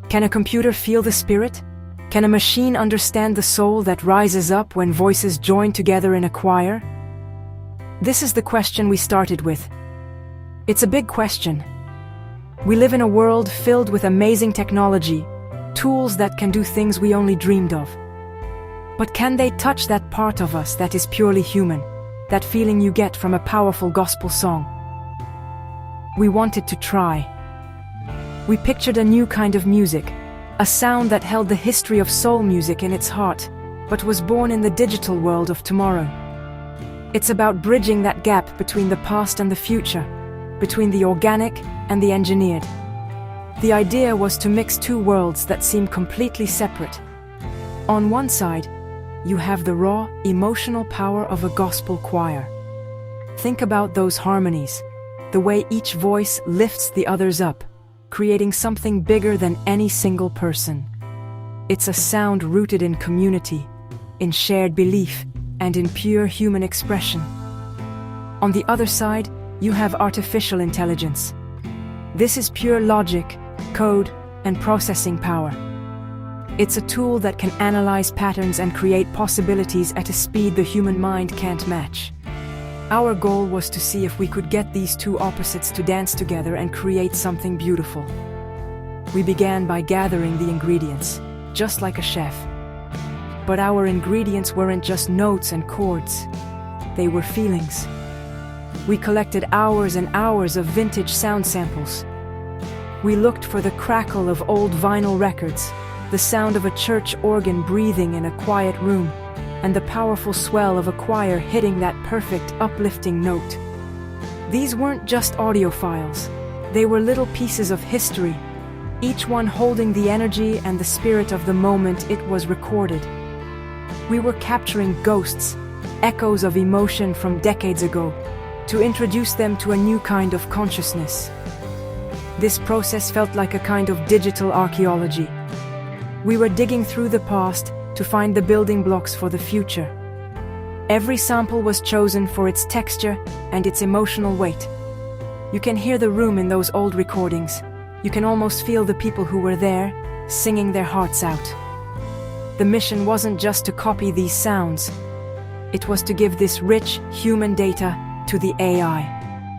Can a computer feel the spirit? Can a machine understand the soul that rises up when voices join together in a choir? This is the question we started with. It's a big question. We live in a world filled with amazing technology, tools that can do things we only dreamed of. But can they touch that part of us that is purely human, that feeling you get from a powerful gospel song? We wanted to try. We pictured a new kind of music, a sound that held the history of soul music in its heart, but was born in the digital world of tomorrow. It's about bridging that gap between the past and the future, between the organic and the engineered. The idea was to mix two worlds that seem completely separate. On one side, you have the raw, emotional power of a gospel choir. Think about those harmonies, the way each voice lifts the others up, creating something bigger than any single person. It's a sound rooted in community, in shared belief, and in pure human expression. On the other side, you have artificial intelligence. This is pure logic, code, and processing power. It's a tool that can analyze patterns and create possibilities at a speed the human mind can't match. Our goal was to see if we could get these two opposites to dance together and create something beautiful. We began by gathering the ingredients, just like a chef. But our ingredients weren't just notes and chords. They were feelings. We collected hours and hours of vintage sound samples. We looked for the crackle of old vinyl records, the sound of a church organ breathing in a quiet room, and the powerful swell of a choir hitting that perfect, uplifting note. These weren't just audio files. They were little pieces of history, each one holding the energy and the spirit of the moment it was recorded. We were capturing ghosts, echoes of emotion from decades ago, to introduce them to a new kind of consciousness. This process felt like a kind of digital archaeology. We were digging through the past to find the building blocks for the future. Every sample was chosen for its texture and its emotional weight. You can hear the room in those old recordings. You can almost feel the people who were there, singing their hearts out. The mission wasn't just to copy these sounds. It was to give this rich, human data to the AI.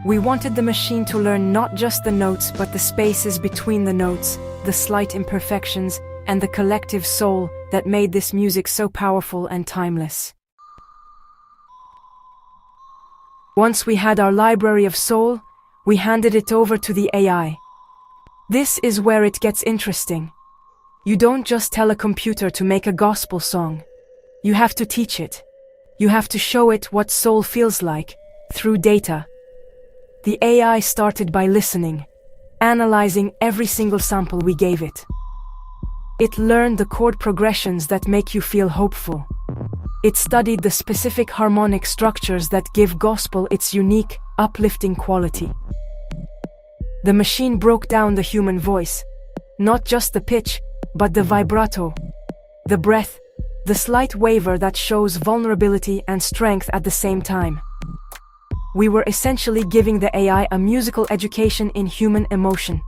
We wanted the machine to learn not just the notes, but the spaces between the notes, the slight imperfections, and the collective soul that made this music so powerful and timeless. Once we had our library of soul, we handed it over to the AI. This is where it gets interesting. You don't just tell a computer to make a gospel song. You have to teach it. You have to show it what soul feels like, through data. The AI started by listening, analyzing every single sample we gave it. It learned the chord progressions that make you feel hopeful. It studied the specific harmonic structures that give gospel its unique, uplifting quality. The machine broke down the human voice, not just the pitch, but the vibrato, the breath, the slight waver that shows vulnerability and strength at the same time. We were essentially giving the AI a musical education in human emotion.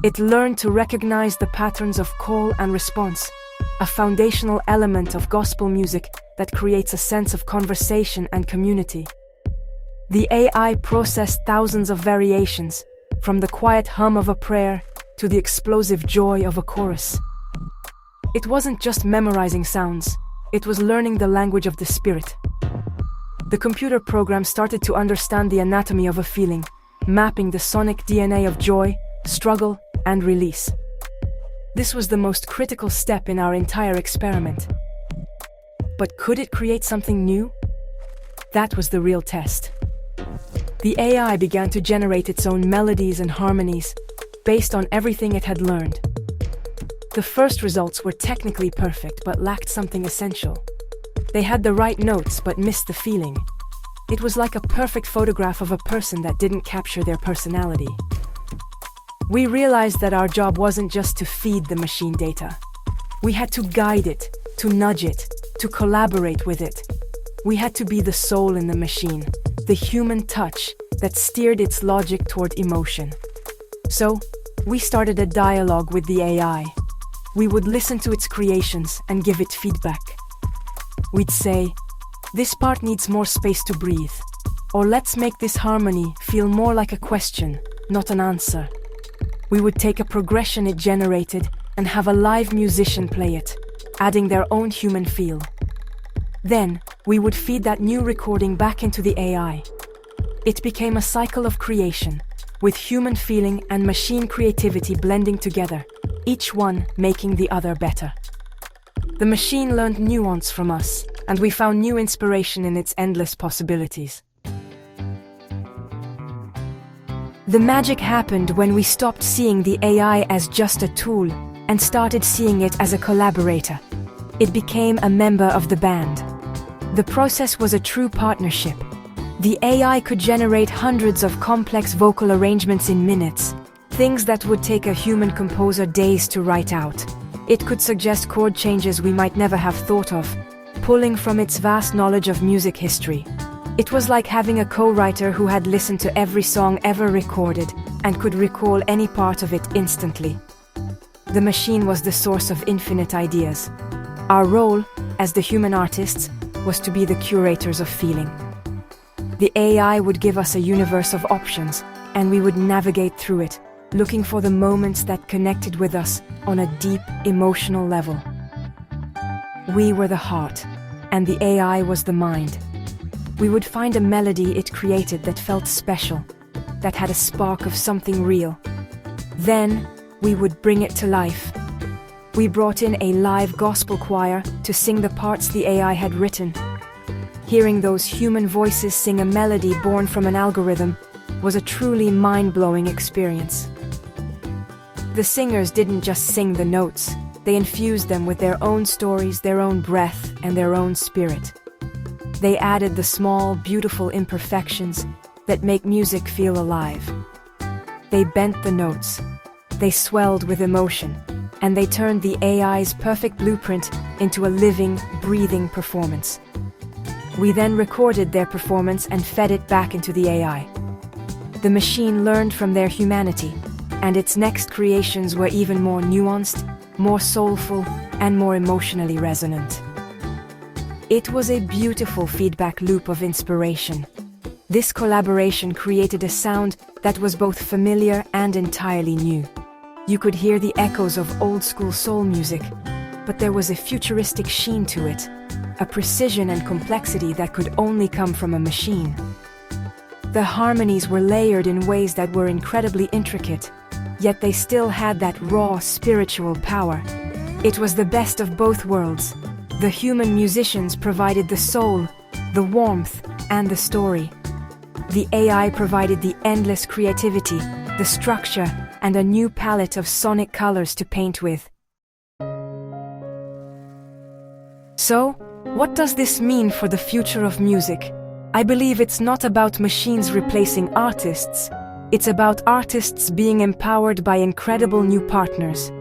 It learned to recognize the patterns of call and response, a foundational element of gospel music that creates a sense of conversation and community. The AI processed thousands of variations, from the quiet hum of a prayer to the explosive joy of a chorus. It wasn't just memorizing sounds, it was learning the language of the spirit. The computer program started to understand the anatomy of a feeling, mapping the sonic DNA of joy, struggle, and release. This was the most critical step in our entire experiment. But could it create something new? That was the real test. The AI began to generate its own melodies and harmonies, based on everything it had learned. The first results were technically perfect but lacked something essential. They had the right notes but missed the feeling. It was like a perfect photograph of a person that didn't capture their personality. We realized that our job wasn't just to feed the machine data. We had to guide it, to nudge it, to collaborate with it. We had to be the soul in the machine, the human touch that steered its logic toward emotion. So, We started a dialogue with the AI. We would listen to its creations and give it feedback. We'd say, "This part needs more space to breathe," or "Let's make this harmony feel more like a question, not an answer." We would take a progression it generated and have a live musician play it, adding their own human feel. Then, we would feed that new recording back into the AI. It became a cycle of creation, with human feeling and machine creativity blending together, each one making the other better. The machine learned nuance from us, and we found new inspiration in its endless possibilities. The magic happened when we stopped seeing the AI as just a tool and started seeing it as a collaborator. It became a member of the band. The process was a true partnership. The AI could generate hundreds of complex vocal arrangements in minutes, things that would take a human composer days to write out. It could suggest chord changes we might never have thought of, pulling from its vast knowledge of music history. It was like having a co-writer who had listened to every song ever recorded and could recall any part of it instantly. The machine was the source of infinite ideas. Our role, as the human artists, was to be the curators of feeling. The AI would give us a universe of options, and we would navigate through it, looking for the moments that connected with us on a deep, emotional level. We were the heart, and the AI was the mind. We would find a melody it created that felt special, that had a spark of something real. Then, we would bring it to life. We brought in a live gospel choir to sing the parts the AI had written. Hearing those human voices sing a melody born from an algorithm was a truly mind-blowing experience. The singers didn't just sing the notes, they infused them with their own stories, their own breath, and their own spirit. They added the small, beautiful imperfections that make music feel alive. They bent the notes, they swelled with emotion, and they turned the AI's perfect blueprint into a living, breathing performance. We then recorded their performance and fed it back into the AI. The machine learned from their humanity, and its next creations were even more nuanced, more soulful, and more emotionally resonant. It was a beautiful feedback loop of inspiration. This collaboration created a sound that was both familiar and entirely new. You could hear the echoes of old-school soul music, but there was a futuristic sheen to it, a precision and complexity that could only come from a machine. The harmonies were layered in ways that were incredibly intricate, yet they still had that raw spiritual power. It was the best of both worlds. The human musicians provided the soul, the warmth, and the story. The AI provided the endless creativity, the structure, and a new palette of sonic colors to paint with. So, what does this mean for the future of music? I believe it's not about machines replacing artists. It's about artists being empowered by incredible new partners.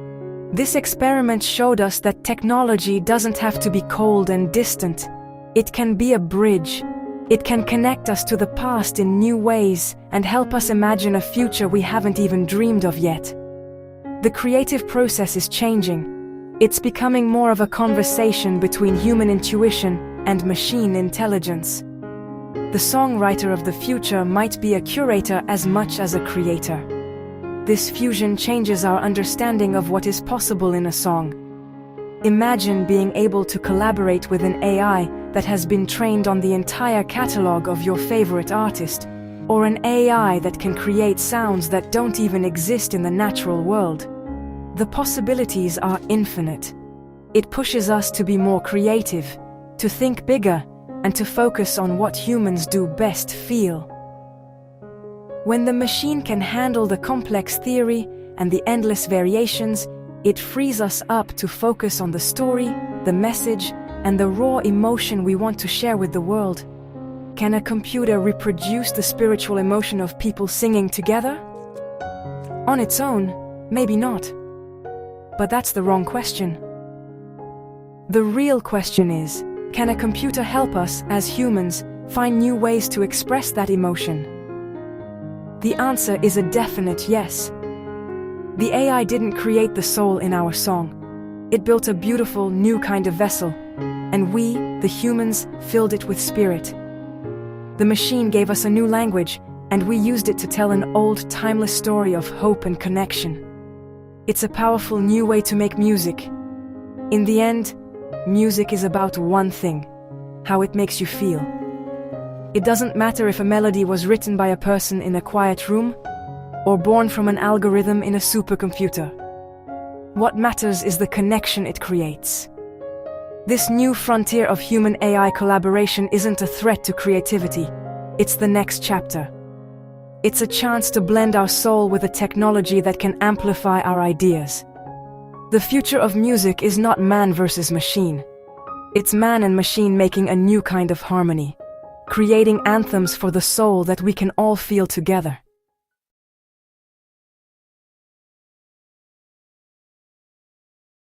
This experiment showed us that technology doesn't have to be cold and distant. It can be a bridge. It can connect us to the past in new ways and help us imagine a future we haven't even dreamed of yet. The creative process is changing. It's becoming more of a conversation between human intuition and machine intelligence. The songwriter of the future might be a curator as much as a creator. This fusion changes our understanding of what is possible in a song. Imagine being able to collaborate with an AI that has been trained on the entire catalog of your favorite artist, or an AI that can create sounds that don't even exist in the natural world. The possibilities are infinite. It pushes us to be more creative, to think bigger, and to focus on what humans do best: feel. When the machine can handle the complex theory and the endless variations, it frees us up to focus on the story, the message, and the raw emotion we want to share with the world. Can a computer reproduce the spiritual emotion of people singing together? On its own, maybe not. But that's the wrong question. The real question is, can a computer help us, as humans, find new ways to express that emotion? The answer is a definite yes. The AI didn't create the soul in our song. It built a beautiful, new kind of vessel, and we, the humans, filled it with spirit. The machine gave us a new language, and we used it to tell an old, timeless story of hope and connection. It's a powerful new way to make music. In the end, music is about one thing: how it makes you feel. It doesn't matter if a melody was written by a person in a quiet room or born from an algorithm in a supercomputer. What matters is the connection it creates. This new frontier of human-AI collaboration isn't a threat to creativity. It's the next chapter. It's a chance to blend our soul with a technology that can amplify our ideas. The future of music is not man versus machine. It's man and machine making a new kind of harmony, creating anthems for the soul that we can all feel together.